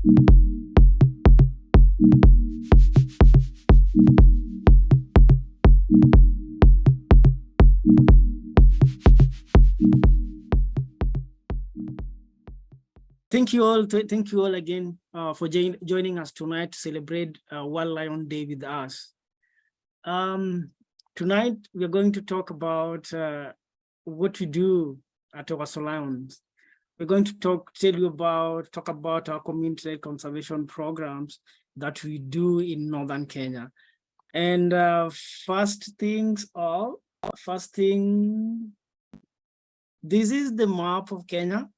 Thank you all again for joining us tonight to celebrate World Lion Day with us. Tonight, we're going to talk about what we do at Ewaso Lions. We're going to talk about our community conservation programs that we do in Northern Kenya. And first thing, this is the map of Kenya.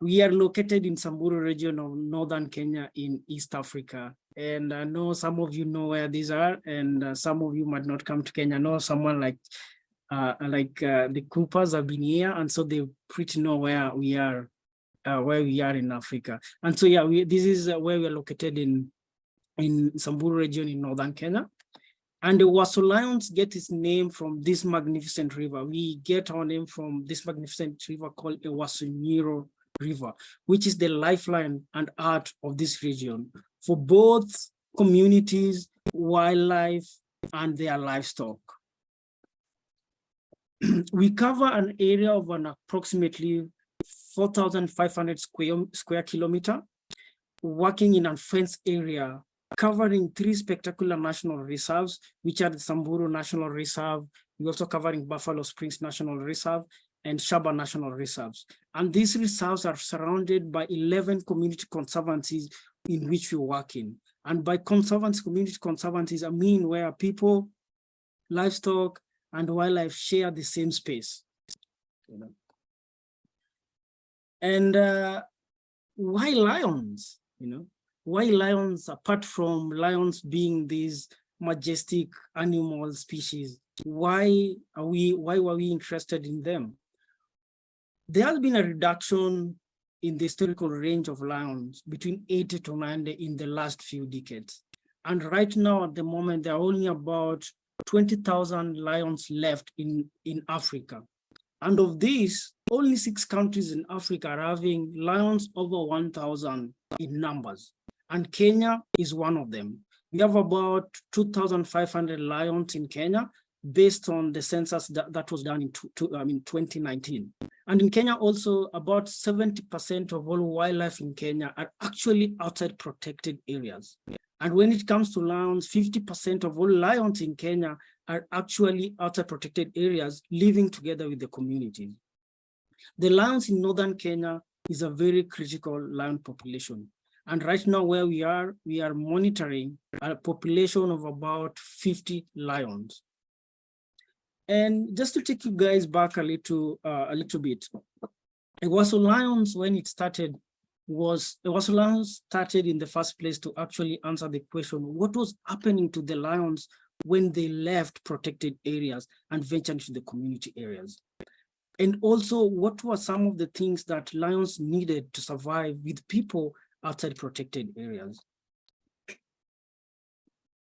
We are located in Samburu region of Northern Kenya in East Africa. And I know some of you know where these are, and some of you might not come to Kenya. I know someone like the Coopers have been here, and so they pretty know where we are in Africa. And so yeah, this is where we are located in Samburu region in Northern Kenya. And the Ewaso Lions get its name from this magnificent river. We get our name from this magnificent river called Ewaso River, which is the lifeline and heart of this region for both communities, wildlife, and their livestock. We cover an area of an approximately 4,500 square kilometer, working in a fenced area, covering 3 spectacular national reserves, which are the Samburu National Reserve. We're also covering Buffalo Springs National Reserve and Shaba National Reserves. And these reserves are surrounded by 11 community conservancies in which we work in. And by community conservancies, I mean where people, livestock, and wildlife share the same space. And why lions? Why lions, apart from lions being these majestic animal species? Why were we interested in them? There has been a reduction in the historical range of lions between 80 to 90 in the last few decades. And right now, at the moment, there are only about 20,000 lions left in Africa. And of these, only 6 countries in Africa are having lions over 1,000 in numbers. And Kenya is one of them. We have about 2,500 lions in Kenya, based on the census that was done in 2019. And in Kenya also, about 70% of all wildlife in Kenya are actually outside protected areas. And when it comes to lions, 50% of all lions in Kenya are actually outside protected areas, living together with the communities. The lions in Northern Kenya is a very critical lion population. And right now where we are monitoring a population of about 50 lions. And just to take you guys back a little bit, Ewaso Lions, when it started, Ewaso Lions started in the first place to actually answer the question, what was happening to the lions when they left protected areas and ventured into the community areas? And also, what were some of the things that lions needed to survive with people outside protected areas?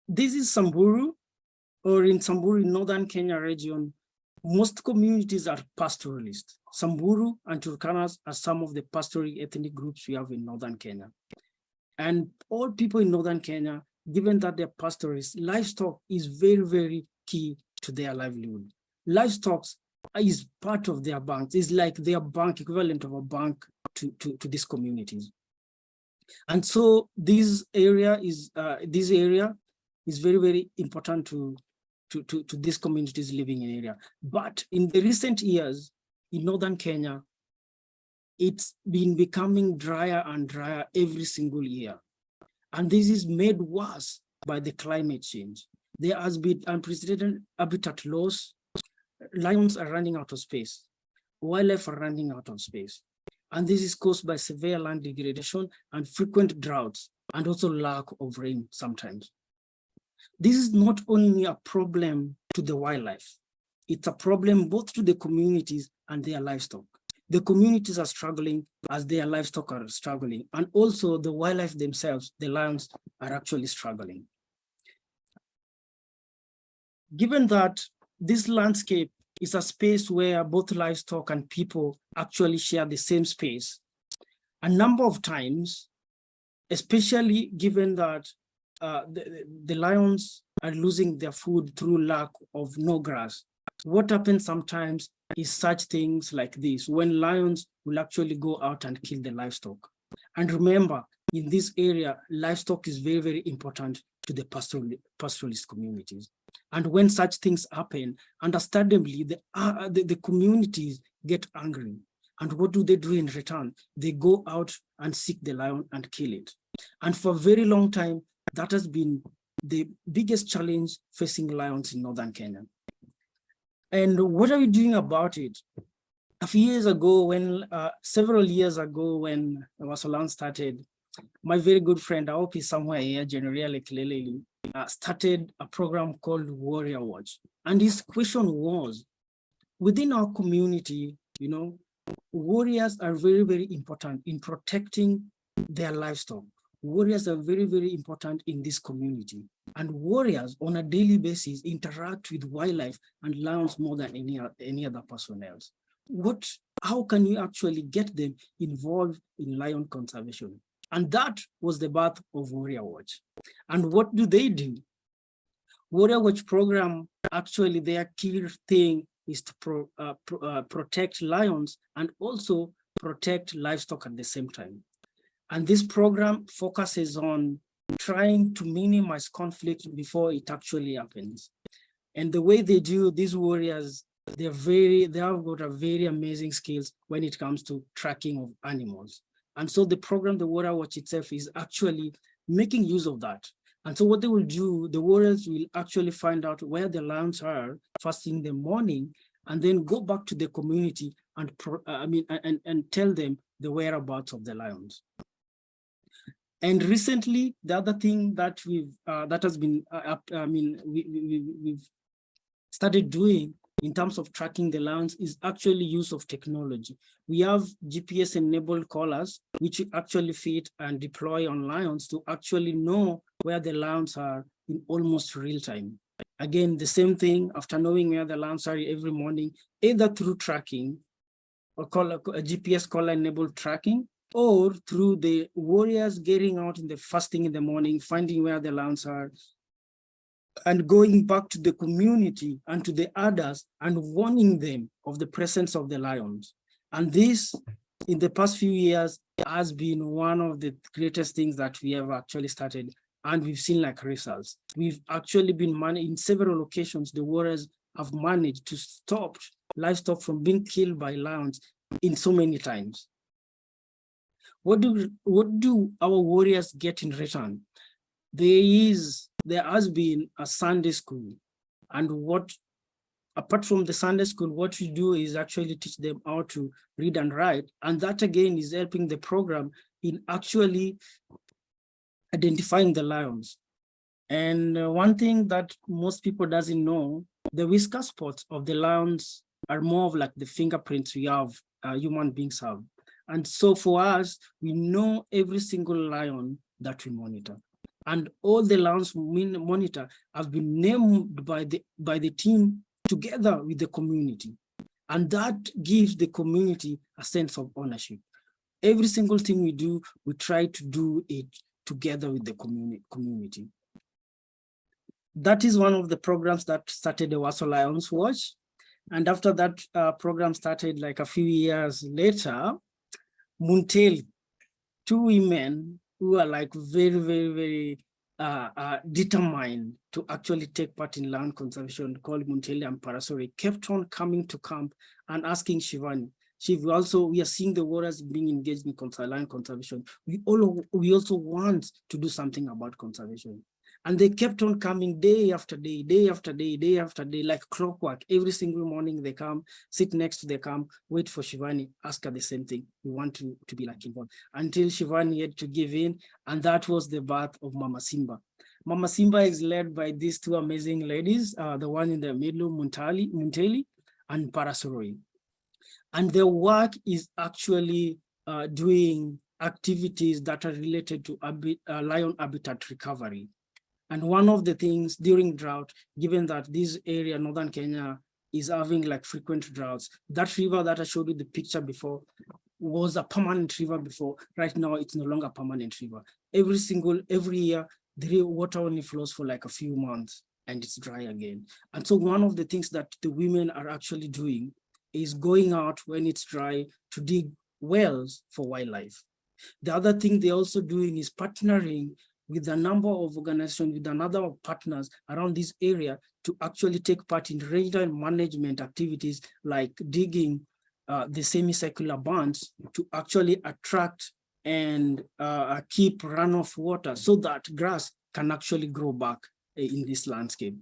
This is Samburu, or in Samburu, in Northern Kenya region. Most communities are pastoralists. Samburu and Turkanas are some of the pastoral ethnic groups we have in Northern Kenya. And all people in Northern Kenya, given that they're pastoralists, livestock is very, very key to their livelihood. Livestock is part of their bank. It's like their bank, equivalent of a bank to these communities. And so this area is very, very important to these communities living in area. But in the recent years in Northern Kenya, it's been becoming drier and drier every single year. And this is made worse by the climate change. There has been unprecedented habitat loss. Lions are running out of space. Wildlife are running out of space. And this is caused by severe land degradation and frequent droughts, and also lack of rain sometimes. This is not only a problem to the wildlife, it's a problem both to the communities and their livestock. The communities are struggling as their livestock are struggling, and also the wildlife themselves, the lions, are actually struggling. Given that this landscape is a space where both livestock and people actually share the same space, a number of times especially given that the lions are losing their food through lack of no grass. What happens sometimes is such things like this, when lions will actually go out and kill the livestock. And remember, in this area, livestock is very, very important to the pastoralist communities. And when such things happen, understandably, the communities get angry. And what do they do in return? They go out and seek the lion and kill it. And for a very long time, that has been the biggest challenge facing lions in northern Kenya. And what are we doing about it? A few years ago, several years ago, when Ewaso Lions started, my very good friend, I hope he's somewhere here, General Kileleli, started a program called Warrior Watch. And his question was, within our community, warriors are very, very important in protecting their livestock. Warriors are very, very important in this community. And warriors on a daily basis interact with wildlife and lions more than any other person else. How can you actually get them involved in lion conservation? And that was the birth of Warrior Watch. And what do they do? Warrior Watch program, actually their key thing is to protect lions and also protect livestock at the same time. And this program focuses on trying to minimize conflict before it actually happens. And the way they do, these warriors, they have got a very amazing skills when it comes to tracking of animals. And so the program, the Warrior Watch itself, is actually making use of that. And so what they will do, the warriors will actually find out where the lions are first in the morning, and then go back to the community and tell them the whereabouts of the lions. And recently, the other thing that we've started doing in terms of tracking the lions is actually use of technology. We have GPS-enabled collars, which actually fit and deploy on lions to actually know where the lions are in almost real time. Again, the same thing, after knowing where the lions are every morning, either through tracking or a GPS collar-enabled tracking, or through the warriors getting out in the first thing in the morning, finding where the lions are, and going back to the community and to the others and warning them of the presence of the lions. And this, in the past few years, has been one of the greatest things that we have actually started, and we've seen like results. We've actually been in several locations, the warriors have managed to stop livestock from being killed by lions in so many times. What do our warriors get in return? There has been a Sunday school, and apart from the Sunday school, what we do is actually teach them how to read and write, and that again is helping the program in actually identifying the lions. And one thing that most people doesn't know, the whisker spots of the lions are more of like the fingerprints we have, human beings have. And so for us, we know every single lion that we monitor. And all the lions we monitor have been named by the team together with the community. And that gives the community a sense of ownership. Every single thing we do, we try to do it together with the community. That is one of the programs that started the Ewaso Lions Watch. And after that program started, like a few years later, Munteli, two women who are like very, very, very determined to actually take part in land conservation, called Munteli and Parasori, kept on coming to camp and asking Shivani. We are seeing the warriors being engaged in land conservation. We also want to do something about conservation. And they kept on coming day after day, day after day, day after day, like clockwork. Every single morning they come, sit next to the camp, wait for Shivani, ask her the same thing. We want to be like involved. Until Shivani had to give in, and that was the birth of Mama Simba. Mama Simba is led by these two amazing ladies, the one in the middle, Munteli and Parasori. And their work is actually doing activities that are related to lion habitat recovery. And one of the things during drought, given that this area, northern Kenya, is having like frequent droughts, that river that I showed you the picture before, was a permanent river before. Right now, it's no longer a permanent river. Every year, the water only flows for like a few months and it's dry again. And so one of the things that the women are actually doing is going out when it's dry to dig wells for wildlife. The other thing they're also doing is partnering with a number of organizations, with another partners around this area to actually take part in regional management activities like digging the semicircular bands to actually attract and keep runoff water so that grass can actually grow back in this landscape.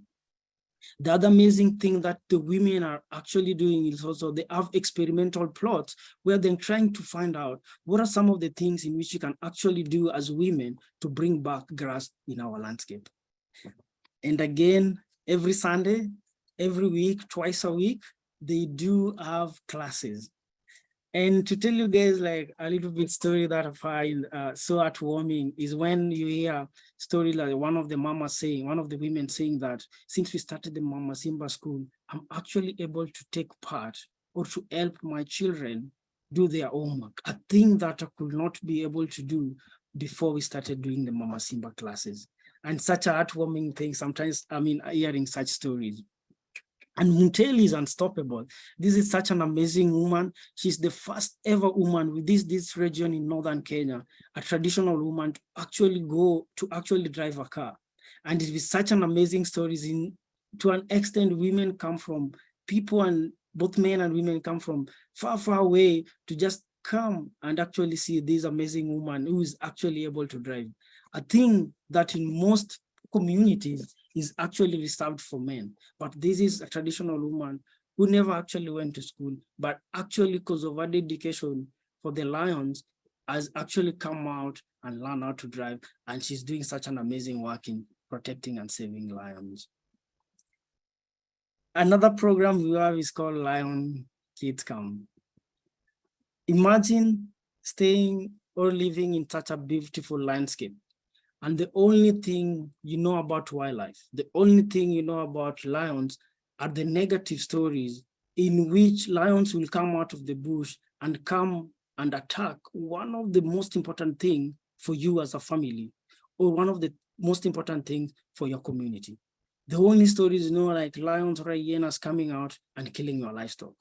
The other amazing thing that the women are actually doing is also they have experimental plots where they're trying to find out what are some of the things in which you can actually do as women to bring back grass in our landscape. And again, every Sunday, every week, twice a week, they do have classes. And to tell you guys like a little bit story that I find so heartwarming is when you hear story like one of the women saying that since we started the Mama Simba school, I'm actually able to take part or to help my children do their homework, a thing that I could not be able to do before we started doing the Mama Simba classes. And such a heartwarming thing, sometimes, hearing such stories. And Munteli is unstoppable. This is such an amazing woman. She's the first ever woman with this region in northern Kenya, a traditional woman to actually drive a car. And it is such an amazing story. To an extent, women come from people, and both men and women come from far, far away to just come and actually see this amazing woman who is actually able to drive. A thing that in most communities is actually reserved for men. But this is a traditional woman who never actually went to school, but actually because of her dedication for the Lions, has actually come out and learned how to drive. And she's doing such an amazing work in protecting and saving lions. Another program we have is called Lion Kids Camp. Imagine staying or living in such a beautiful landscape, and the only thing you know about wildlife, the only thing you know about lions are the negative stories in which lions will come out of the bush and come and attack one of the most important things for you as a family, or one of the most important things for your community. The only stories you know, like lions or hyenas coming out and killing your livestock.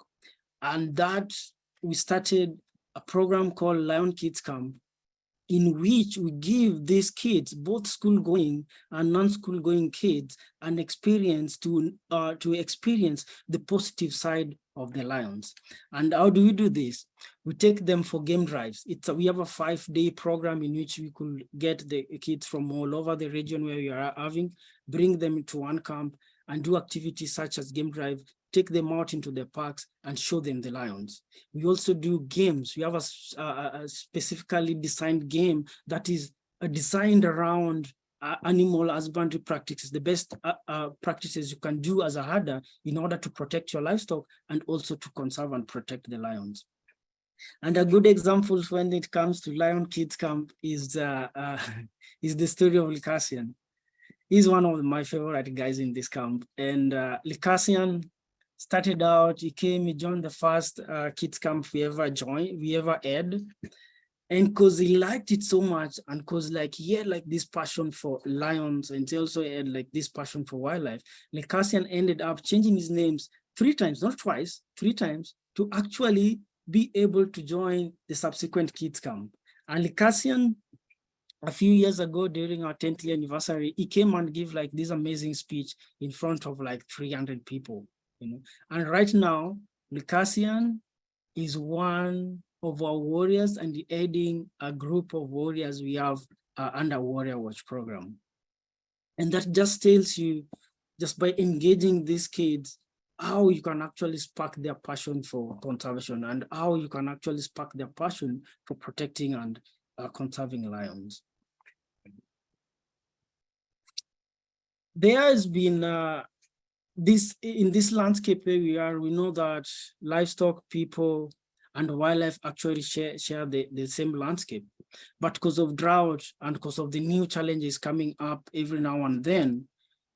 And that we started a program called Lion Kids Camp, in which we give these kids, both school-going and non-school-going kids, an experience to experience the positive side of the lions. And how do we do this? We take them for game drives. We have a 5-day program in which we could get the kids from all over the region where we are having, bring them into one camp and do activities such as game drive, take them out into the parks and show them the lions. We also do games. We have a specifically designed game that is designed around animal husbandry practices, the best practices you can do as a herder in order to protect your livestock and also to conserve and protect the lions. And a good example when it comes to Lion Kids Camp is the story of Lycasian. He's one of my favorite guys in this camp. And Lycasian started out, he joined the first kids camp we ever had. And because he liked it so much, and because like he had like this passion for lions, and he also had like this passion for wildlife, Lycasian ended up changing his names 3 times, not twice, 3 times, to actually be able to join the subsequent kids camp. And Lycasian, a few years ago during our 10th year anniversary, he came and gave like this amazing speech in front of like 300 people, you know. And right now, Lycasian is one of our warriors and aiding a group of warriors we have under Warrior Watch program. And that just tells you, just by engaging these kids, how you can actually spark their passion for conservation and how you can actually spark their passion for protecting and conserving lions. There has been in this landscape where we are, we know that livestock, people, and wildlife actually share the same landscape. But because of drought and because of the new challenges coming up every now and then,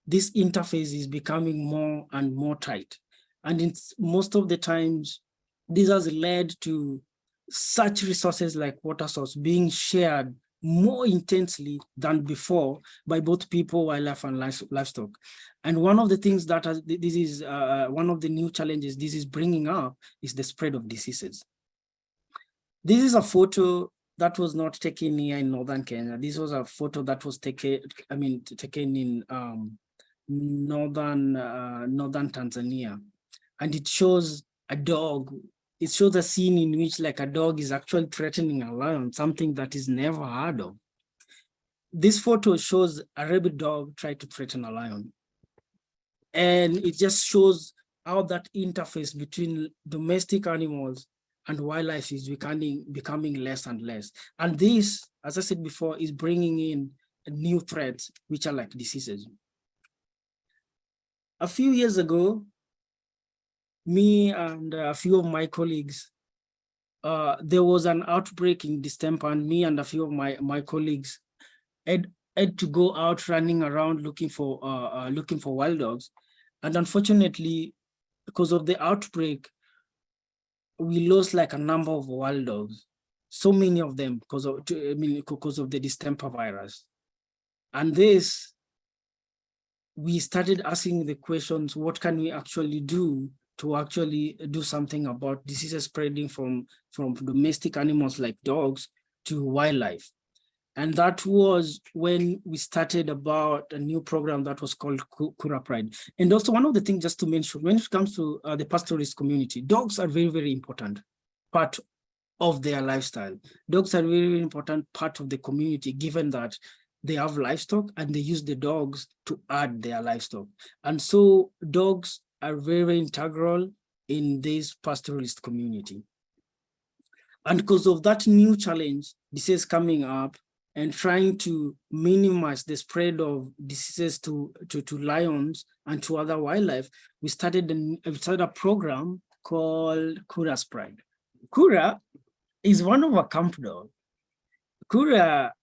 this interface is becoming more and more tight. And most of the times, this has led to such resources like water source being shared more intensely than before by both people, wildlife, and livestock. And one of the things that this is one of the new challenges this is bringing up is the spread of diseases. This is a photo that was not taken here in northern Kenya. This was a photo that was taken in northern Tanzania, and it shows a dog. It shows a scene in which like a dog is actually threatening a lion, something that is never heard of. This photo shows a rabid dog try to threaten a lion. And it just shows how that interface between domestic animals and wildlife is becoming less and less. And this, as I said before, is bringing in new threats, which are like diseases. A few years ago, me and a few of my colleagues, there was an outbreak in distemper, and me and a few of my colleagues had to go out running around looking for wild dogs. And unfortunately, because of the outbreak, we lost like a number of wild dogs, so many of them because of the distemper virus. And this, we started asking the questions, what can we actually do to actually do something about diseases spreading from domestic animals like dogs to wildlife? And that was when we started about a new program that was called Kura Pride. And also one of the things just to mention, when it comes to the pastoralist community, dogs are very, very important part of their lifestyle. Dogs are a very, very important part of the community, given that they have livestock and they use the dogs to add their livestock. And so dogs are very, very integral in this pastoralist community. And because of that new challenge, disease coming up, and trying to minimize the spread of diseases to lions and to other wildlife, we started a program called Kura's Pride. Kura is one of our camp dogs. Kura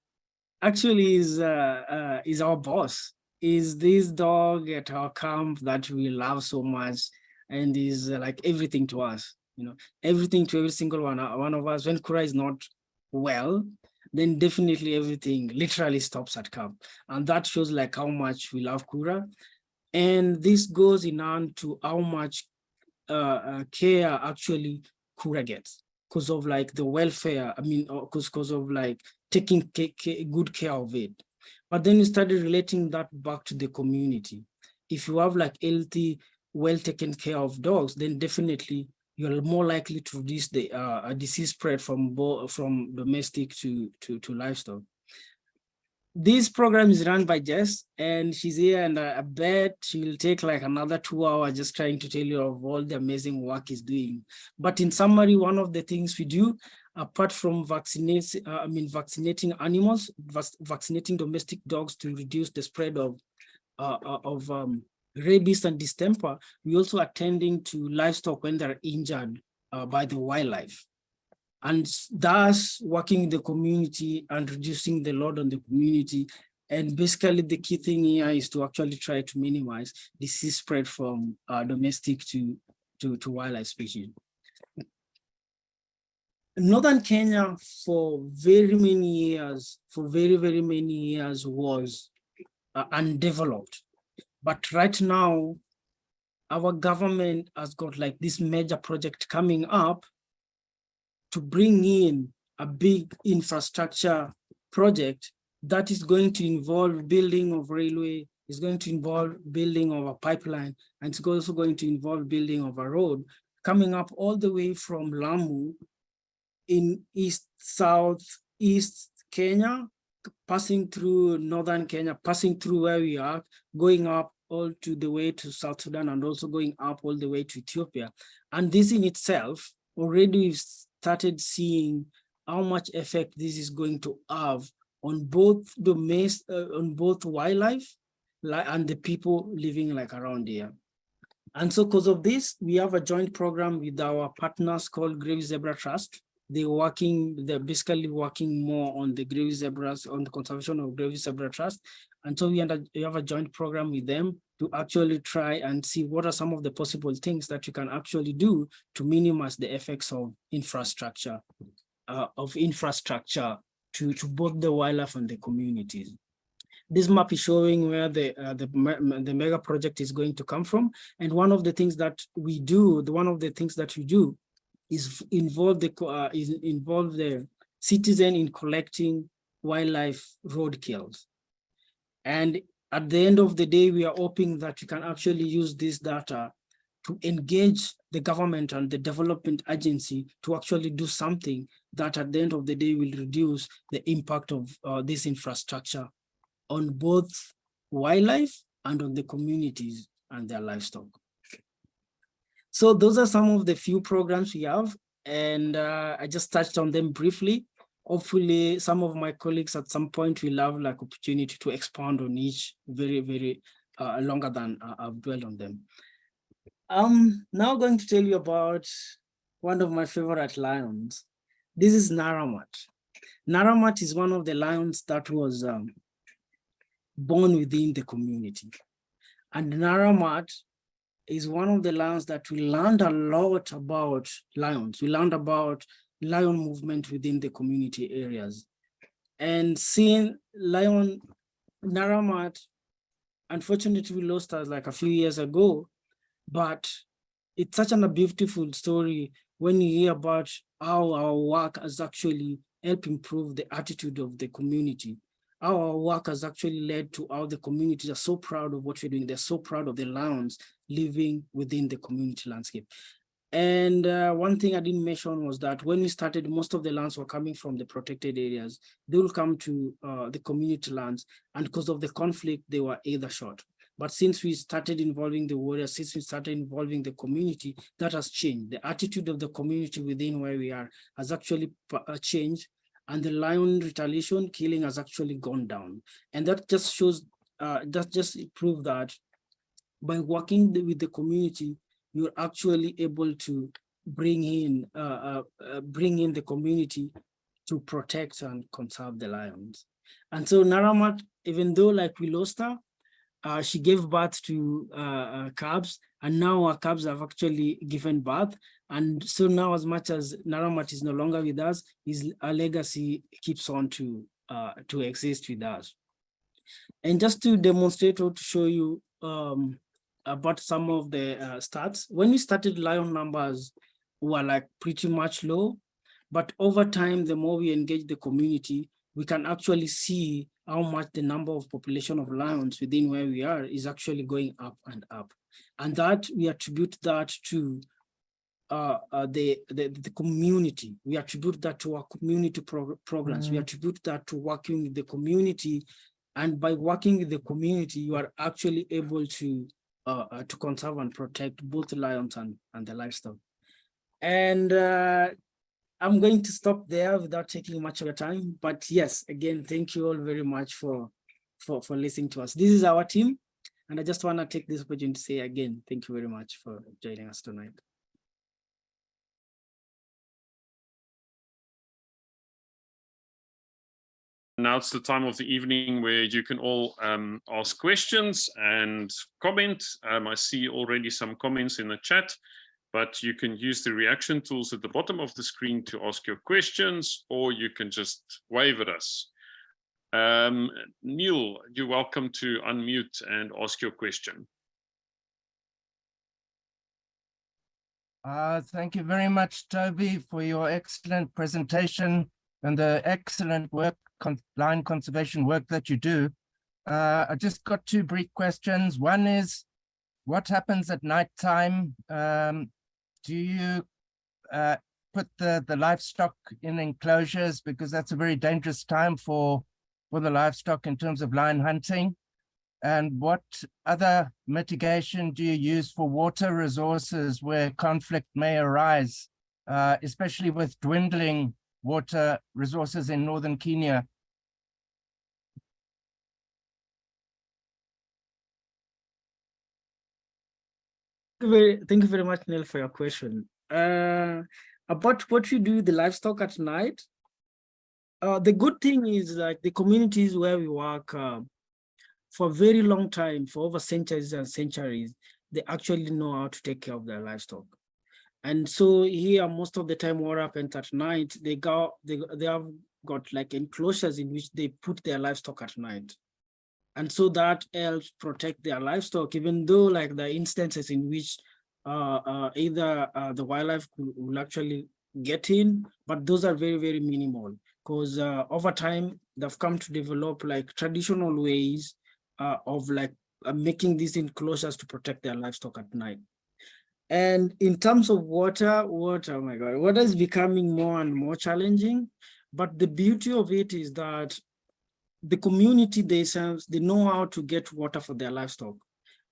actually is our boss. Is this dog at our camp that we love so much, and is like everything to us. Everything to every single one of us. When Kura is not well, then definitely everything literally stops at camp. And that shows like how much we love Kura. And this goes in on to how much care actually Kura gets because of like the welfare, because of like taking good care of it. But then we started relating that back to the community. If you have like healthy, well taken care of dogs, then definitely you're more likely to reduce the disease spread from domestic to livestock. This program is run by Jess, and she's here, and I bet she'll take like another 2 hours just trying to tell you of all the amazing work he's doing. But in summary, one of the things we do, apart from vaccinating animals, vaccinating domestic dogs to reduce the spread of rabies and distemper, we also attending to livestock when they're injured by the wildlife. And thus working in the community and reducing the load on the community. And basically the key thing here is to actually try to minimize disease spread from domestic to wildlife species. Northern Kenya for very many years was undeveloped. But right now, our government has got like this major project coming up to bring in a big infrastructure project that is going to involve building of railway, is going to involve building of a pipeline, and it's also going to involve building of a road coming up all the way from Lamu in southeast Kenya, passing through northern Kenya, passing through where we are, going up all to the way to South Sudan, and also going up all the way to Ethiopia. And this in itself, already we've started seeing how much effect this is going to have on both wildlife and the people living like around here. And so because of this, we have a joint program with our partners called Grave Zebra Trust. they're basically working more on the gravy zebras, on the conservation of gravy zebra trust. And so we have a joint program with them to actually try and see what are some of the possible things that you can actually do to minimize the effects of infrastructure to both the wildlife and the communities. This map is showing where the mega project is going to come from. And one of the things that we do, is involve the citizen in collecting wildlife roadkills. And at the end of the day, we are hoping that you can actually use this data to engage the government and the development agency to actually do something that at the end of the day will reduce the impact of this infrastructure on both wildlife and on the communities and their livestock. So those are some of the few programs we have, and I just touched on them briefly. Hopefully some of my colleagues at some point will have like opportunity to expand on each very longer than I've dwelled on them. I'm now going to tell you about one of my favorite lions. This is Naramat. Naramat is one of the lions that was born within the community. And Naramat is one of the lions that we learned a lot about lions. We learned about lion movement within the community areas. And seeing lion Naramat, unfortunately we lost her like a few years ago, but it's such a beautiful story when you hear about how our work has actually helped improve the attitude of the community. Our work has actually led to how the communities are so proud of what we're doing. They're so proud of the lions living within the community landscape. And one thing I didn't mention was that when we started, most of the lands were coming from the protected areas. They will come to the community lands, and because of the conflict, they were either shot. But since we started involving the warriors, since we started involving the community, that has changed. The attitude of the community within where we are has actually changed, and the lion retaliation killing has actually gone down. And that just shows, that just proves that by working with the community, you're actually able to bring in the community to protect and conserve the lions. And so Naramat, even though like we lost her, she gave birth to calves, and now our calves have actually given birth. And so now, as much as Naramat is no longer with us, our legacy keeps on to exist with us. And just to demonstrate or to show you about some of the stats, when we started, lion numbers were like pretty much low, but over time, the more we engage the community, we can actually see how much the number of population of lions within where we are is actually going up and up. And that we attribute that to the community. We attribute that to our community programs. We attribute that to working with the community. And by working with the community, you are actually able to conserve and protect both the lions and the livestock. And I'm going to stop there without taking much of your time. But yes, again, thank you all very much for listening to us. This is our team. And I just want to take this opportunity to say again, thank you very much for joining us tonight. Now it's the time of the evening where you can all ask questions and comment. I see already some comments in the chat, but you can use the reaction tools at the bottom of the screen to ask your questions, or you can just wave at us. Neil, you're welcome to unmute and ask your question. Thank you very much, Toby, for your excellent presentation and the excellent work, line conservation work that you do. I just got two brief questions. One is, what happens at nighttime? Do you put the livestock in enclosures, because that's a very dangerous time for the livestock in terms of lion hunting? And what other mitigation do you use for water resources where conflict may arise, especially with dwindling water resources in northern Kenya? Thank you very much, Neil, for your question. about what we do with the livestock at night, the good thing is like the communities where we work for a very long time, for over centuries and centuries, they actually know how to take care of their livestock. And so here, most of the time, what happens at night, they have got like enclosures in which they put their livestock at night. And so that helps protect their livestock, even though like the instances in which either the wildlife will actually get in, but those are very, very minimal, because over time, they've come to develop like traditional ways of like making these enclosures to protect their livestock at night. And in terms of water, oh my God, water is becoming more and more challenging. But the beauty of it is that the community themselves, they know how to get water for their livestock.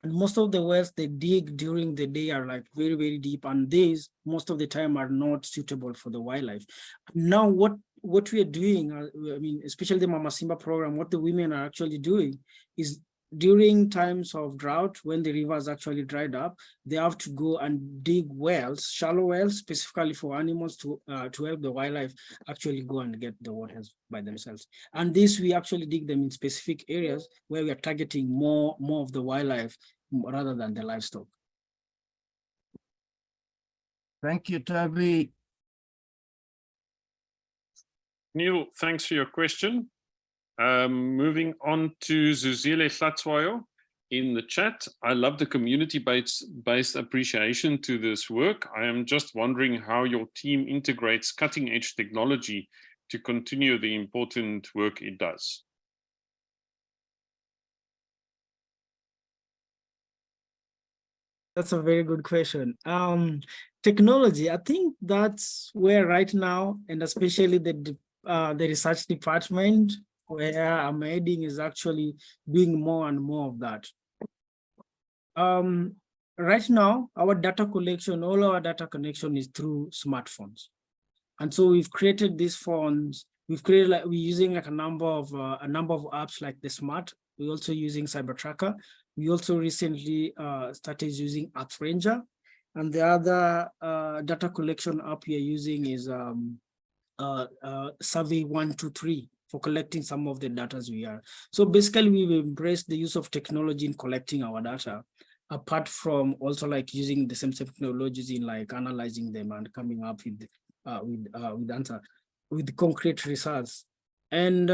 And most of the wells they dig during the day are like very, very deep, and these most of the time are not suitable for the wildlife. Now, what we are doing, I mean, especially the Mama Simba program, what the women are actually doing is during times of drought, when the rivers actually dried up, they have to go and dig wells, shallow wells, specifically for animals to help the wildlife actually go and get the waters by themselves. And this, we actually dig them in specific areas where we are targeting more of the wildlife rather than the livestock. Thank you, Toby. Neil, thanks for your question. Moving on to Zuzile Tlatswayo in the chat. I love the community-based appreciation to this work. I am just wondering how your team integrates cutting-edge technology to continue the important work it does. That's a very good question. Technology, I think that's where right now, and especially the research department where I'm heading, is actually doing more and more of that. Right now, our data collection, all our data connection is through smartphones. And so we've created these phones. We've created like, we're using like a number of apps like the Smart. We're also using Cyber Tracker. We also recently started using Earth Ranger. And the other data collection app we are using is Survey 123 for collecting some of the data we are. So basically, we've embraced the use of technology in collecting our data, apart from also like using the same technologies in like analyzing them and coming up with concrete results. And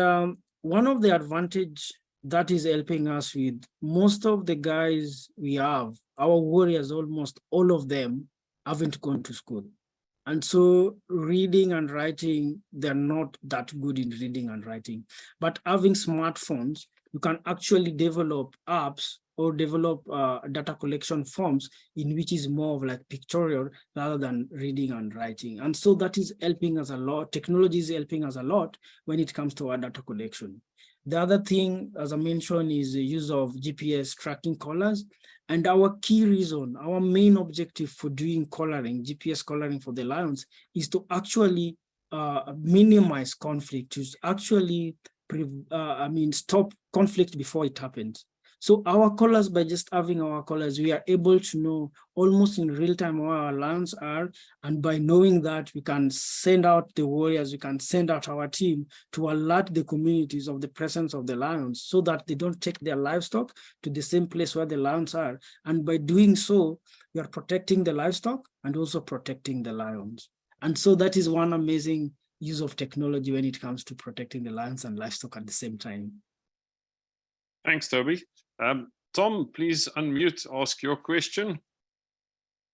one of the advantage that is helping us with most of the guys we have, our warriors, almost all of them haven't gone to school. And so reading and writing, they're not that good in reading and writing. But having smartphones, you can actually develop apps or develop data collection forms in which is more of like pictorial rather than reading and writing. And so that is helping us a lot. Technology is helping us a lot when it comes to our data collection. The other thing, as I mentioned, is the use of GPS tracking collars. And our key reason, our main objective for doing collaring, GPS collaring for the lions, is to actually minimize conflict, to actually stop conflict before it happens. So our collars, by just having our collars, we are able to know almost in real time where our lions are. And by knowing that, we can send out the warriors, we can send out our team to alert the communities of the presence of the lions so that they don't take their livestock to the same place where the lions are. And by doing so, we are protecting the livestock and also protecting the lions. And so that is one amazing use of technology when it comes to protecting the lions and livestock at the same time. Thanks, Toby. Tom, please unmute, ask your question.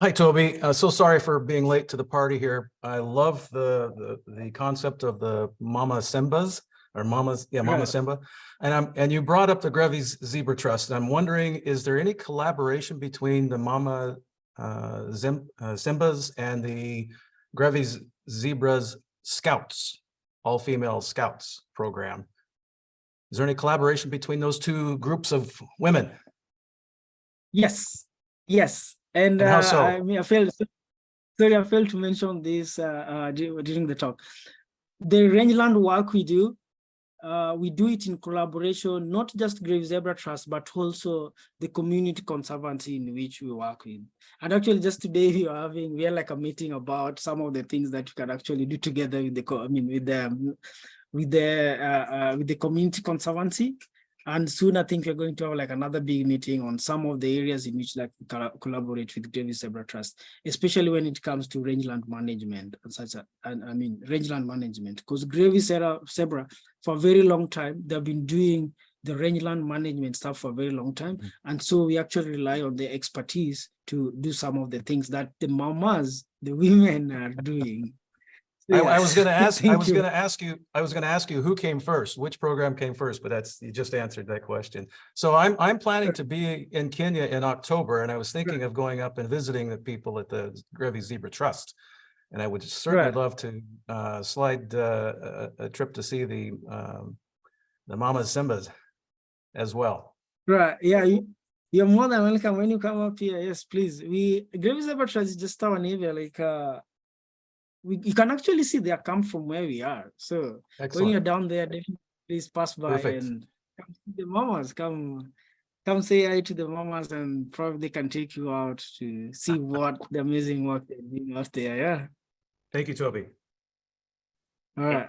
Hi, Toby. So sorry for being late to the party here. I love the concept of the Mama Simbas or Mama Simba, and you brought up the Grevy's Zebra Trust. And I'm wondering, is there any collaboration between the Mama Simbas and the Grevy's Zebras Scouts, all-female Scouts program? Is there any collaboration between those two groups of women? Yes. And how so? I failed to mention this during the talk. The rangeland work we do, we do it in collaboration, not just Grave Zebra Trust, but also the community conservancy in which we work with. And actually just today we are like a meeting about some of the things that you can actually do together with the, with the community conservancy. And soon I think we're going to have like another big meeting on some of the areas in which like we collaborate with Grave Zebra Trust, especially when it comes to rangeland management and such. Rangeland management, because Grave Zebra for a very long time, they've been doing the rangeland management stuff for a very long time. And so we actually rely on their expertise to do some of the things that the mamas, the women are doing. I was going to ask. I was you. going to ask you. I was going to ask you who came first, which program came first, but you just answered that question. So I'm planning to be in Kenya in October, and I was thinking of going up and visiting the people at the Greve Zebra Trust, and I would certainly love to slide a trip to see the Mama Simbas as well. Right. Yeah. You're more than welcome when you come up here. Yes, please. Greve Zebra Trust is just our area, like you can actually see their camp from where we are. So Excellent. when you're down there, definitely please pass by. Perfect. And come see the mamas. Come say hi to the mamas, and probably they can take you out to see what the amazing work they're doing out there. Yeah. Thank you, Toby. All right.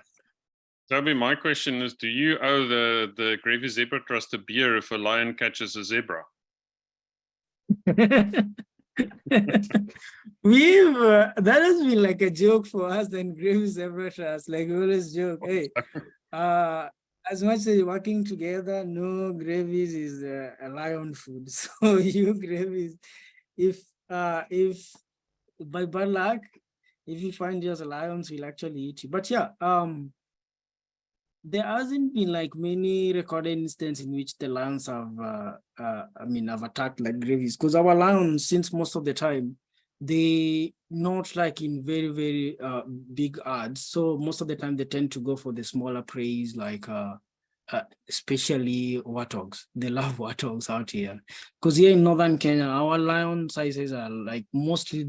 Toby, my question is, do you owe the Greve Zebra Trust a beer if a lion catches a zebra? That has been like a joke for us and Grave Zebra Trust. Like we always joke, hey, as much as working together, no, Gravies is a lion food. So you Gravies, if by bad luck, if you find yours lions, will actually eat you. But yeah, there hasn't been like many recorded instances in which the lions have have attacked like Gravies, because our lions, since most of the time they not like in very, very big herds. So most of the time they tend to go for the smaller prey, like especially warthogs. They love warthogs out here. Because here in northern Kenya, our lion sizes are like mostly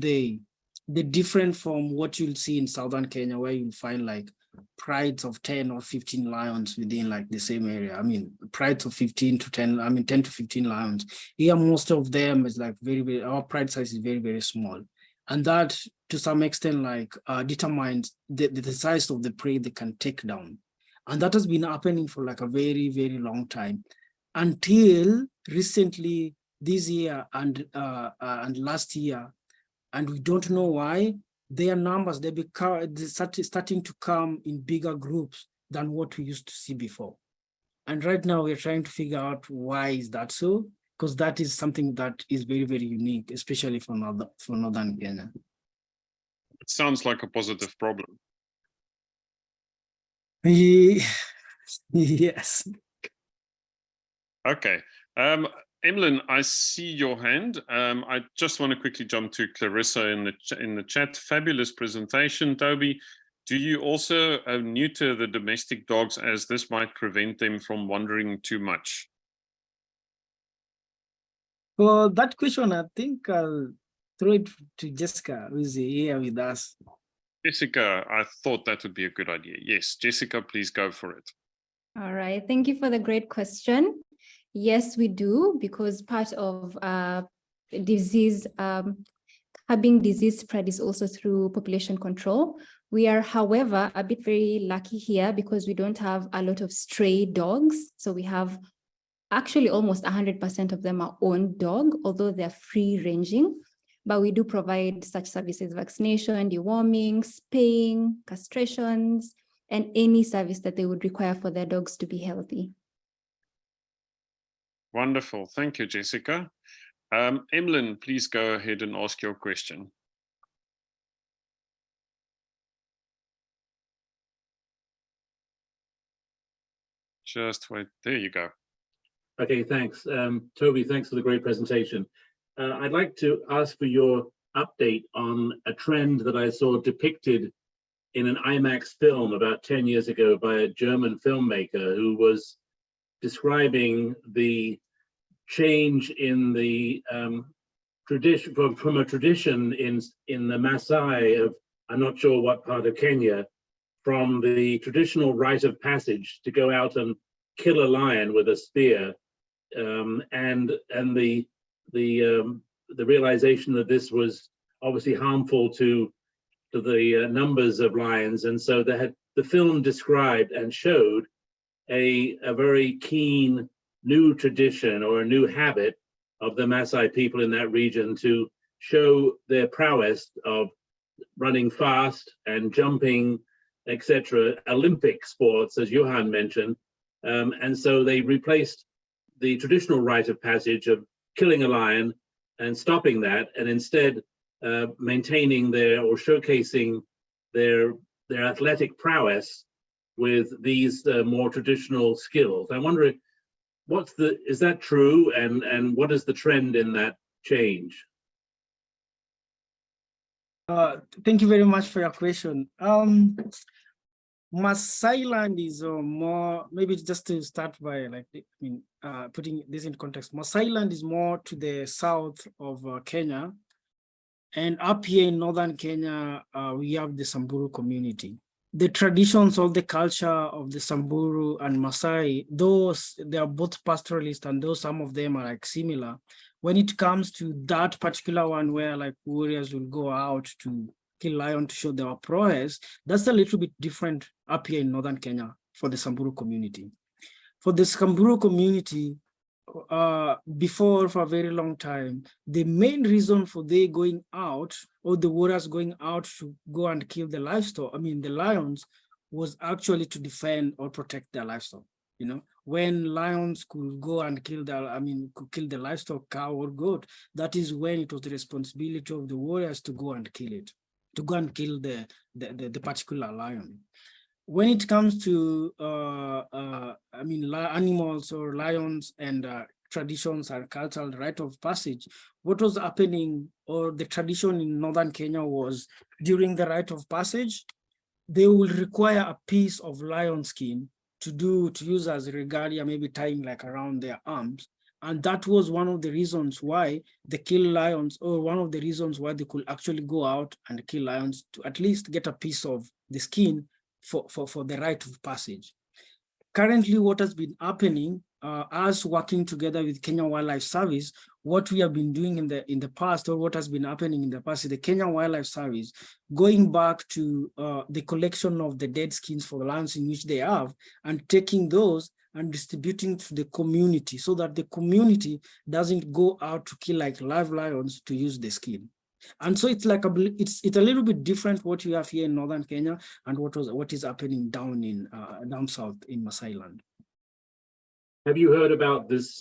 they're different from what you'll see in southern Kenya, where you'll find like prides of 10 or 15 lions within like the same area. I mean, prides of 10 to 15 lions. Here, most of them is like very, very, our pride size is very, very small. And that to some extent like determines the size of the prey they can take down. And that has been happening for like a very, very long time until recently this year and last year. And we don't know why. Their numbers, they're starting to come in bigger groups than what we used to see before. And right now we're trying to figure out why is that so, because that is something that is very, very unique, especially for northern Kenya. It sounds like a positive problem. Yes. Okay. Emlyn, I see your hand. I just want to quickly jump to Clarissa in the chat. Fabulous presentation, Toby. Do you also neuter the domestic dogs, as this might prevent them from wandering too much? Well, that question, I think I'll throw it to Jessica, who's here with us. Jessica, I thought that would be a good idea. Yes, Jessica, please go for it. All right, thank you for the great question. Yes, we do, because part of disease, curbing disease spread is also through population control. We are, however, a bit very lucky here because we don't have a lot of stray dogs. So we have actually almost 100% of them are owned dog, although they're free ranging. But we do provide such services: vaccination, deworming, spaying, castrations, and any service that they would require for their dogs to be healthy. Wonderful. Thank you, Jessica. Emlyn, please go ahead and ask your question. Just wait. There you go. Okay, thanks. Toby, thanks for the great presentation. I'd like to ask for your update on a trend that I saw depicted in an IMAX film about 10 years ago by a German filmmaker who was describing the change in the tradition from a tradition in the Maasai of, I'm not sure what part of Kenya, from the traditional rite of passage to go out and kill a lion with a spear, and the realization that this was obviously harmful to the numbers of lions, and so the film described and showed a very keen new tradition or a new habit of the Maasai people in that region to show their prowess of running fast and jumping, etc., Olympic sports, as Johan mentioned. And so they replaced the traditional rite of passage of killing a lion and stopping that, and instead maintaining or showcasing their athletic prowess with these more traditional skills. I wonder, is that true, and what is the trend in that change? Thank you very much for your question. Maasai land is more, maybe just to start by putting this in context. Maasai land is more to the south of Kenya, and up here in northern Kenya, we have the Samburu community. The traditions of the culture of the Samburu and Maasai, those they are both pastoralist, and though some of them are like similar, when it comes to that particular one where like warriors will go out to kill lion to show their prowess, that's a little bit different up here in northern Kenya for the Samburu community. For the Samburu community, before, for a very long time, the main reason for they going out, or the warriors going out to go and kill the livestock, the lions, was actually to defend or protect their livestock. You know, when lions could go and kill the livestock, cow or goat, that is when it was the responsibility of the warriors to go and kill it, to go and kill the particular lion. When it comes to animals or lions and traditions and cultural rite of passage, what was happening, or the tradition in northern Kenya, was during the rite of passage, they will require a piece of lion skin to use as regalia, maybe tying like around their arms. And that was one of the reasons why they kill lions, or one of the reasons why they could actually go out and kill lions, to at least get a piece of the skin for the rite of passage. Currently, what has been happening, us working together with Kenya Wildlife Service, what we have been doing in the past, or what has been happening in the past, is the Kenya Wildlife Service going back to the collection of the dead skins for the lions in which they have, and taking those and distributing to the community, so that the community doesn't go out to kill like live lions to use the skin. And so it's like it's a little bit different what you have here in northern Kenya and what is happening down south in Maasai land. Have you heard about this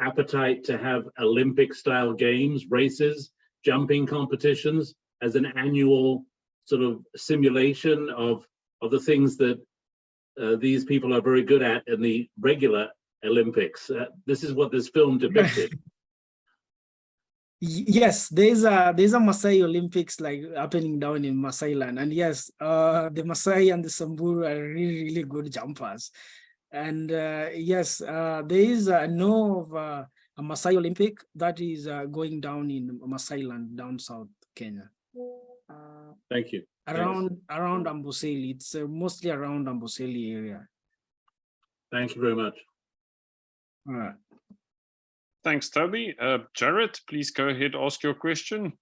appetite to have Olympic-style games, races, jumping competitions as an annual sort of simulation of the things that these people are very good at in the regular Olympics? This is what this film depicted. Yes, there's a Maasai Olympics like happening down in Maasai land, and yes, the Maasai and the Samburu are really, really good jumpers. And yes, there is a Maasai Olympic that is going down in Maasai land down south Kenya. Thank you. Around Amboseli, it's mostly around Amboseli area. Thank you very much. All right. Thanks, Toby. Jared, please go ahead, ask your question.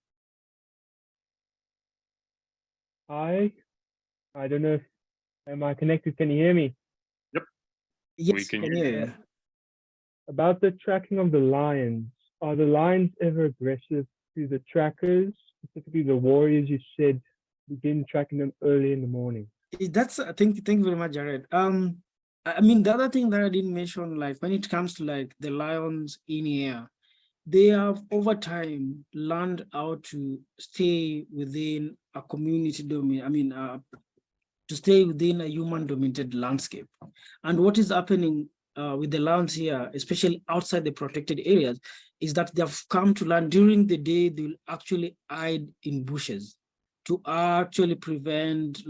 Hi, I don't know if, am I connected? Can you hear me? Yep. Yes, We can hear you. About the tracking of the lions, are the lions ever aggressive to the trackers, specifically the warriors? You said begin tracking them early in the morning. That's thank you very much, Jared. The other thing that I didn't mention, like when it comes to like the lions in here, they have over time learned how to stay within a community domain. To stay within a human-dominated landscape. And what is happening with the lions here, especially outside the protected areas, is that they've come to learn during the day they'll actually hide in bushes to actually prevent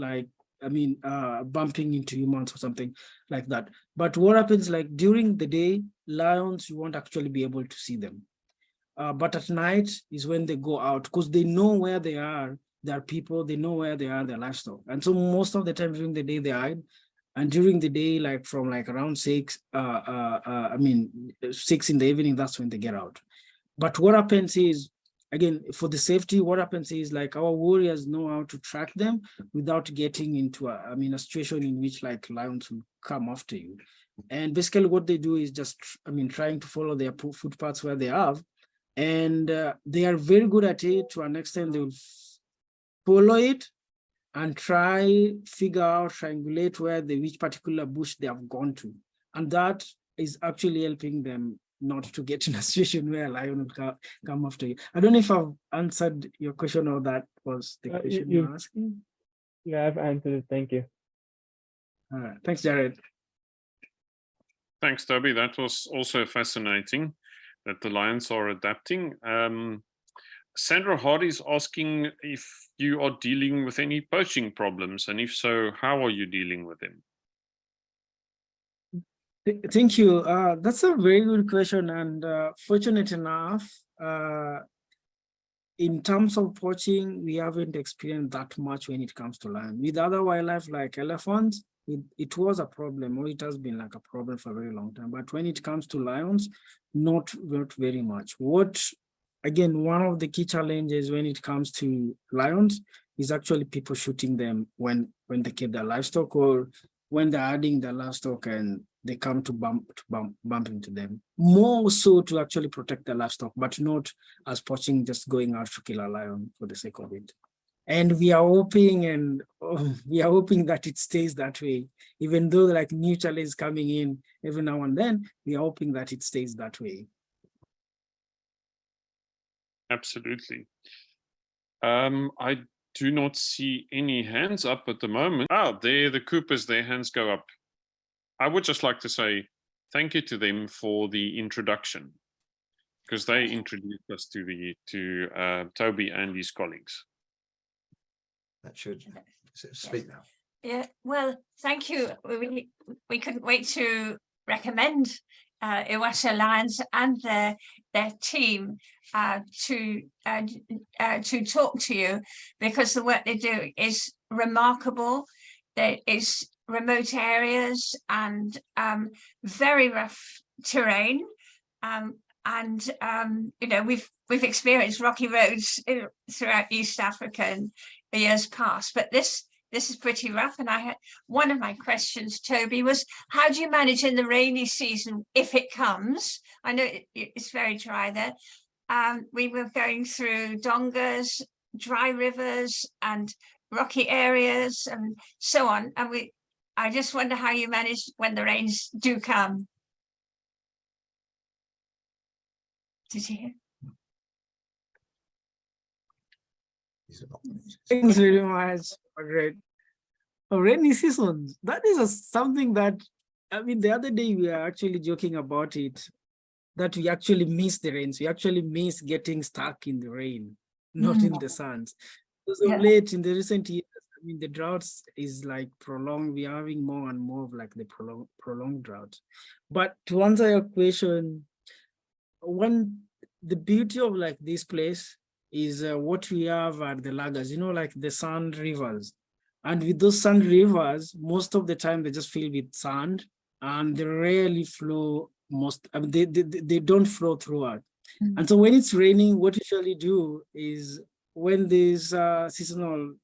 bumping into humans or something like that. But what happens, like during the day, lions, you won't actually be able to see them. But at night is when they go out, because they know where they are. there are people, they know where they are, their livestock. And so most of the time during the day they hide. And during the day, like from like around 6, 6 in the evening, that's when they get out. But what happens is, again, for the safety, what happens is like our warriors know how to track them without getting into a situation in which like lions will come after you. And basically what they do is just, trying to follow their footpaths where they have. And they are very good at it. To an extent, they will follow it and figure out, triangulate which particular bush they have gone to. And that is actually helping them not to get in a situation where a lion will come after you. I don't know if I've answered your question or that was the question you're asking. Yeah, I've answered it. Thank you. All right. Thanks, Jared. Thanks, Toby. That was also fascinating that the lions are adapting. Sandra Hardy is asking if you are dealing with any poaching problems, and if so, how are you dealing with them? Thank you. That's a very good question. And fortunate enough, in terms of poaching, we haven't experienced that much when it comes to lion. With other wildlife like elephants, it was a problem, or it has been like a problem for a very long time. But when it comes to lions, not very much. Again, one of the key challenges when it comes to lions is actually people shooting them when they keep their livestock, or when they're adding their livestock and they come to bump into them. More so to actually protect the livestock, but not as poaching, just going out to kill a lion for the sake of it. And we are hoping that it stays that way, even though like new challenges coming in every now and then, we are hoping that it stays that way. Absolutely. I do not see any hands up at the moment. There, the Coopers, their hands go up. I would just like to say thank you to them for the introduction, because they introduced us to Toby and his colleagues. That should speak now. Yeah, well, thank you. We couldn't wait to recommend Ewaso Lions and their team to talk to you, because the work they do is remarkable. There is remote areas and very rough terrain, and we've experienced rocky roads throughout East Africa in the years past, but this is pretty rough. And I had one of my questions, Toby, was how do you manage in the rainy season if it comes? I know it's very dry there. We were going through dongas, dry rivers, and rocky areas, and so on. And I just wonder how you manage when the rains do come. Did you hear? Thanks very much, Margaret. Rainy seasons, that is something that, the other day we were actually joking about it, that we actually miss the rains. We actually miss getting stuck in the rain, not in the suns. So late in the recent years, the droughts is like prolonged. We are having more and more of like the prolonged drought. But to answer your question, the beauty of like this place is what we have are the lagers, like the sand rivers. And with those sand rivers, most of the time they just fill with sand, and they rarely flow. They don't flow throughout. And so when it's raining, what we usually do is when these seasonal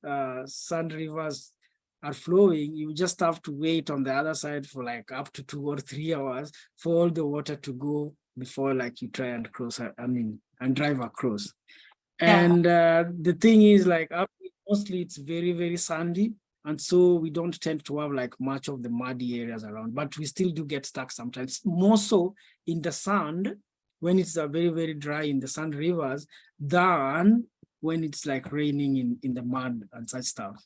sand rivers are flowing, you just have to wait on the other side for like up to 2 or 3 hours for all the water to go before like you try and cross, and drive across. And the thing is like mostly it's very, very sandy. And so we don't tend to have like much of the muddy areas around, but we still do get stuck sometimes, more so in the sand when it's very, very dry in the sand rivers than when it's like raining in the mud and such stuff.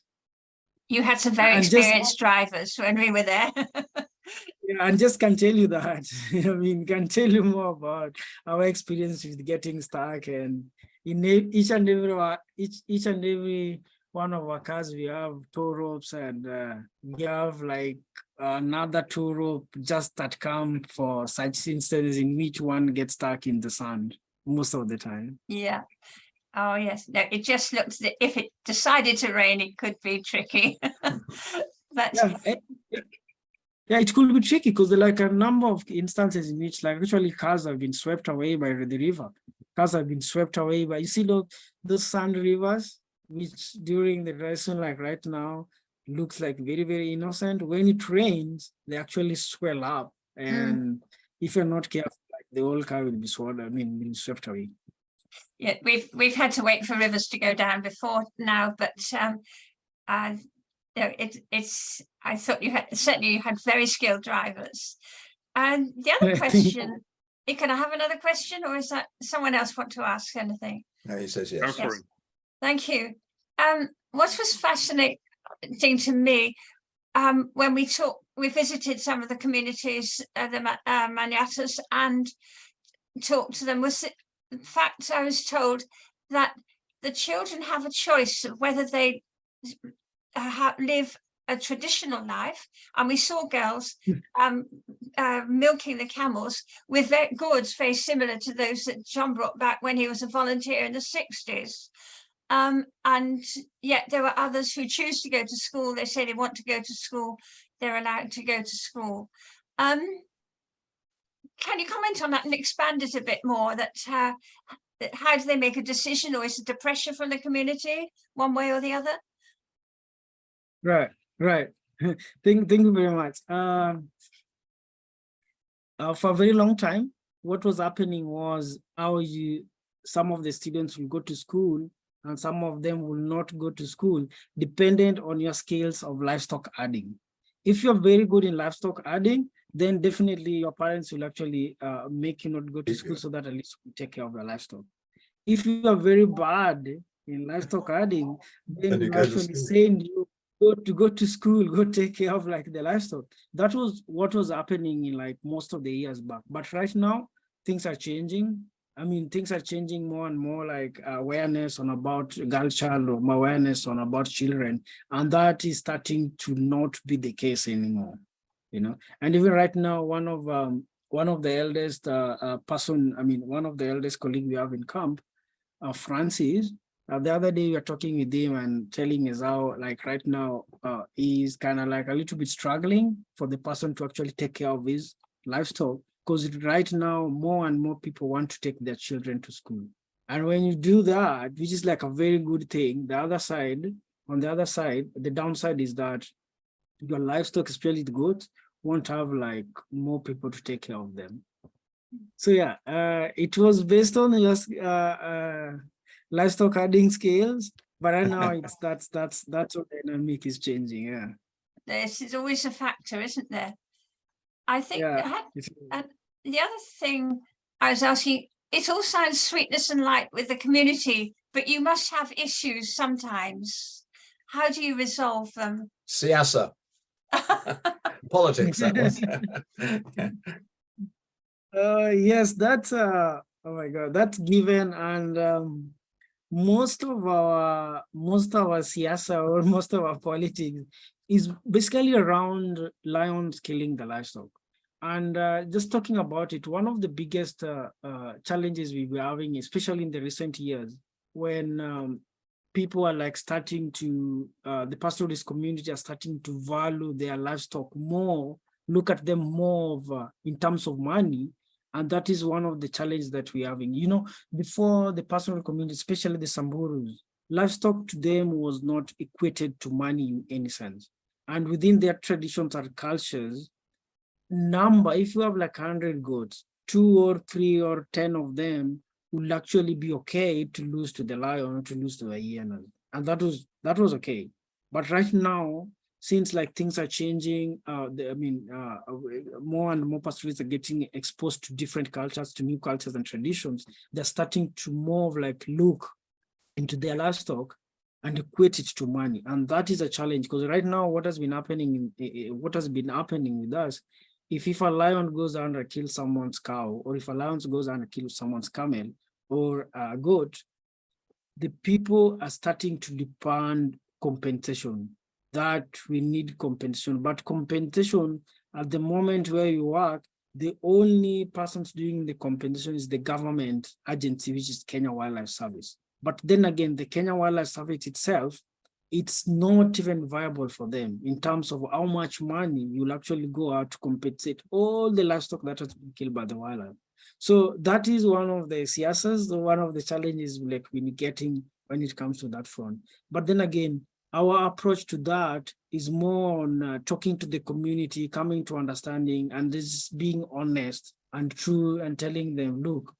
You had some very experienced drivers when we were there. Yeah, and just can tell you that. Can tell you more about our experience with getting stuck. And in each and every one of our cars, we have tow ropes, and we have like another tow rope just that come for such instances in which one gets stuck in the sand most of the time. Yeah. Oh yes, no, it just looks that if it decided to rain, it could be tricky. But Yeah, it could be tricky because there are like a number of instances in which like actually cars have been swept away by the river. Cars have been swept away by, you see those sand rivers, which during the dry season, like right now, looks like very, very innocent. When it rains, they actually swell up. And if you're not careful, like the whole car will be will be swept away. yeah, we've had to wait for rivers to go down before now, but no, it's I thought you had certainly you had very skilled drivers. And the other question, can I have another question, or is that someone else want to ask anything? No, he says Go yes. for Yes. it. Thank you. What was fascinating to me when we visited some of the communities, the Manatas, and talked to them, was the fact I was told that the children have a choice of whether they live a traditional life, and we saw girls milking the camels with gourds very similar to those that John brought back when he was a volunteer in the 60s. And yet there were others who choose to go to school. They say they want to go to school. They're allowed to go to school. Can you comment on that and expand it a bit more? That how do they make a decision, or is it the pressure from the community, one way or the other? Right. Thank you very much. For a very long time, what was happening was some of the students will go to school and some of them will not go to school, dependent on your skills of livestock herding. If you're very good in livestock herding, then definitely your parents will actually make you not go to school so that at least you take care of your livestock. If you are very bad in livestock herding, then you you go to actually school. send you go to school, go take care of like the livestock. That was what was happening in like most of the years back. But right now, things are changing. I mean, things are changing more and more, like awareness on about girl child, or awareness on about children. And that is starting to not be the case anymore, you know. And even right now, one of the eldest one of the eldest colleagues we have in camp, Francis, the other day we were talking with him and telling us how like right now he's kind of like a little bit struggling for the person to actually take care of his livestock, because right now more and more people want to take their children to school. And when you do that, which is like a very good thing, on the other side, the downside is that your livestock, especially the goats, won't have like more people to take care of them. So yeah, it was based on just livestock herding scales, but right now that's what dynamic is changing. Yeah. This is always a factor, isn't there? I think Yeah. the other thing I was asking, it all sounds sweetness and light with the community, but you must have issues sometimes. How do you resolve them? Siasa. Politics, that was. Yes, that's oh my God, that's given. And most of our siasa, or most of our politics, is basically around lions killing the livestock. And just talking about it, one of the biggest challenges we were having, especially in the recent years, when people are like starting to, the pastoralist community are starting to value their livestock more, look at them more of, in terms of money. And that is one of the challenges that we're having. You know, before the pastoral community, especially the Samburus, livestock to them was not equated to money in any sense. And within their traditions and cultures, if you have like 100 goats, 2 or 3 or 10 of them will actually be okay to lose to the lion or to lose to the hyena. And that was okay. But right now, since like things are changing, more and more pastoralists are getting exposed to different cultures, to new cultures and traditions, they're starting to more of like look into their livestock and equate it to money. And that is a challenge, because right now what has been happening with us, if a lion goes down and kills someone's cow, or if a lion goes down and kills someone's camel or a goat, the people are starting to demand compensation, that we need compensation. But compensation, at the moment where you work, the only person doing the compensation is the government agency, which is Kenya Wildlife Service. But then again, the Kenya Wildlife Service itself, it's not even viable for them in terms of how much money you'll actually go out to compensate all the livestock that has been killed by the wildlife. So that is one of the CSS, one of the challenges like we're getting when it comes to that front. But then again, our approach to that is more on talking to the community, coming to understanding, and this being honest and true and telling them, look,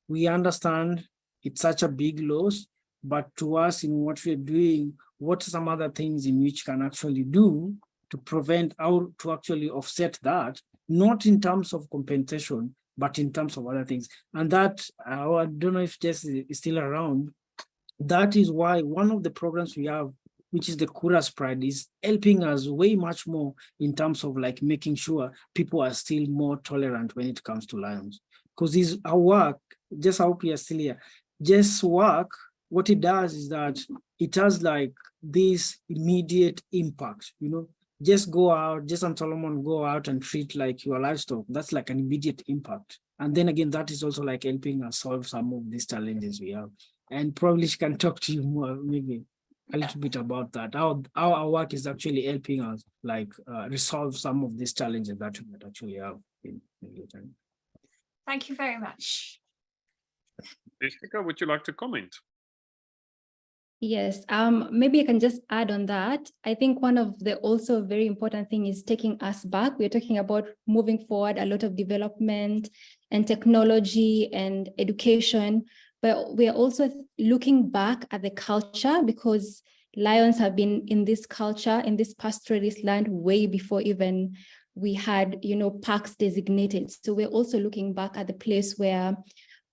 we understand it's such a big loss, but to us in what we're doing, what are some other things in which can actually do to prevent or to actually offset that, not in terms of compensation, but in terms of other things. And that, I don't know if Jess is still around, that is why one of the programs we have, which is the Kura's Pride, is helping us way much more in terms of like making sure people are still more tolerant when it comes to lions. Because our work, just I hope you are still here, just work, what it does is that it has like this immediate impact, you know, just go out, just and Solomon go out and treat like your livestock. That's like an immediate impact. And then again, that is also like helping us solve some of these challenges we have. And probably she can talk to you more, maybe a little bit about that, how our work is actually helping us like resolve some of these challenges that we might actually have in the time. Thank you very much. Jessica, would you like to comment? Yes, maybe I can just add on that. I think one of the also very important thing is taking us back. We're talking about moving forward, a lot of development and technology and education, but we're also looking back at the culture, because lions have been in this culture, in this pastoralist land way before even we had, you know, parks designated. So we're also looking back at the place where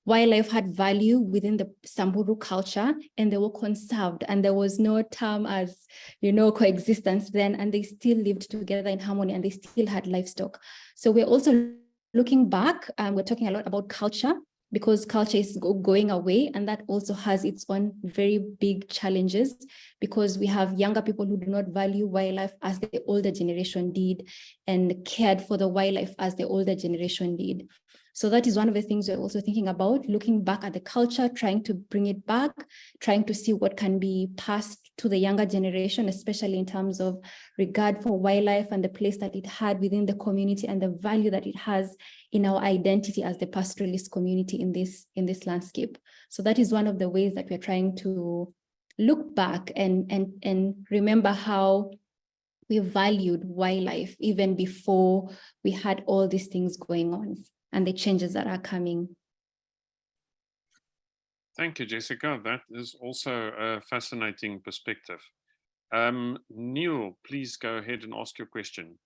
wildlife had value within the Samburu culture, and they were conserved, and there was no term as, you know, coexistence then, and they still lived together in harmony, and they still had livestock. So we're also looking back, and we're talking a lot about culture, because culture is going away, and that also has its own very big challenges, because we have younger people who do not value wildlife as the older generation did, and cared for the wildlife as the older generation did. So that is one of the things we're also thinking about, looking back at the culture, trying to bring it back, trying to see what can be passed to the younger generation, especially in terms of regard for wildlife and the place that it had within the community and the value that it has in our identity as the pastoralist community in this landscape. So that is one of the ways that we're trying to look back and remember how we valued wildlife even before we had all these things going on and the changes that are coming. Thank you, Jessica. That is also a fascinating perspective. Neil, please go ahead and ask your question.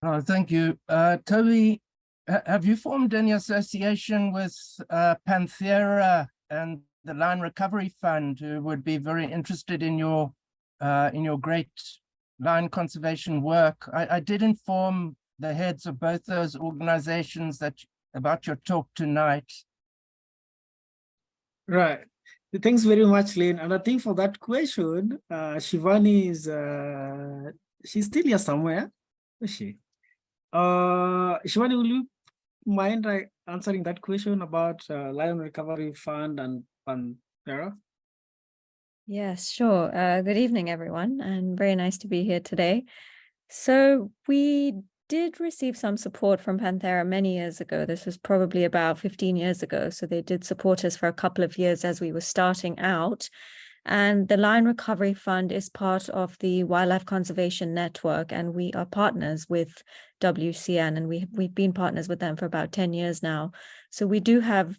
Oh, thank you. Toby, have you formed any association with Panthera and the Lion Recovery Fund, who would be very interested in your great lion conservation work? I did inform the heads of both those organizations about your talk tonight. Right. Thanks very much, Lynn. And I think for that question, Shivani is she's still here somewhere. Is she? Shivani, will you mind answering that question about Lion Recovery Fund and Panthera? Yes, sure. Good evening, everyone, and very nice to be here today. So we did receive some support from Panthera many years ago. This was probably about 15 years ago. So they did support us for a couple of years as we were starting out. And the Lion Recovery Fund is part of the Wildlife Conservation Network, and we are partners with WCN, and we've been partners with them for about 10 years now. So we do have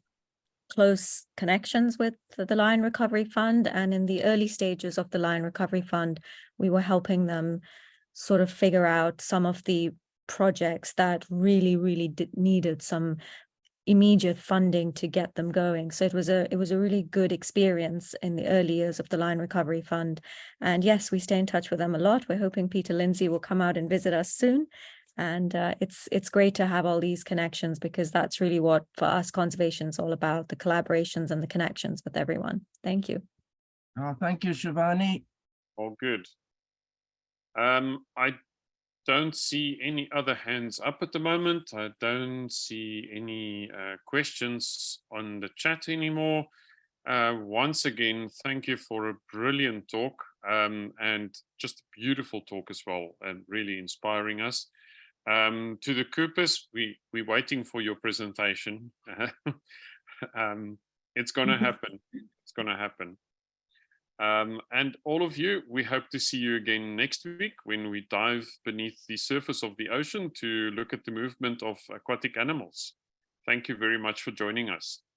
close connections with the Lion Recovery Fund, and in the early stages of the Lion Recovery Fund, we were helping them sort of figure out some of the projects that really needed some immediate funding to get them going. So it was a really good experience in the early years of the Lion Recovery Fund. And yes, we stay in touch with them a lot. We're hoping Peter Lindsay will come out and visit us soon. And it's great to have all these connections, because that's really what, for us, conservation is all about, the collaborations and the connections with everyone. Thank you. Oh, thank you, Shivani. All good. don't see any other hands up at the moment. I don't see any questions on the chat anymore. Once again, thank you for a brilliant talk and just a beautiful talk as well, and really inspiring us. To the Coopers, we're waiting for your presentation. It's going to happen. It's going to happen. And all of you, we hope to see you again next week when we dive beneath the surface of the ocean to look at the movement of aquatic animals. Thank you very much for joining us.